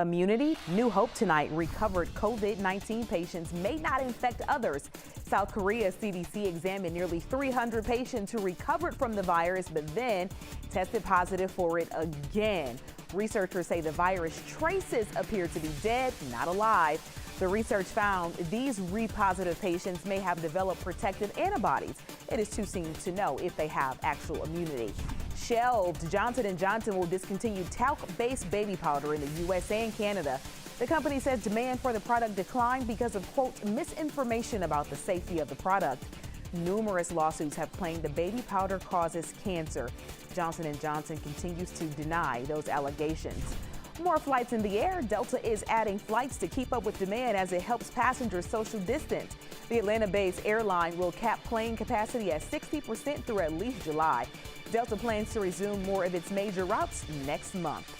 Immunity, new hope tonight. Recovered COVID-19 patients may not infect others. South Korea's CDC examined nearly 300 patients who recovered from the virus, but then tested positive for it again. Researchers say the virus traces appear to be dead, not alive. The research found these re-positive patients may have developed protective antibodies. It is too soon to know if they have actual immunity. Shelved, Johnson & Johnson will discontinue talc-based baby powder in the USA and Canada. The company says demand for the product declined because of, quote, misinformation about the safety of the product. Numerous lawsuits have claimed the baby powder causes cancer. Johnson & Johnson continues to deny those allegations. More flights in the air. Delta is adding flights to keep up with demand as it helps passengers social distance. The Atlanta-based airline will cap plane capacity at 60% through at least July. Delta plans to resume more of its major routes next month.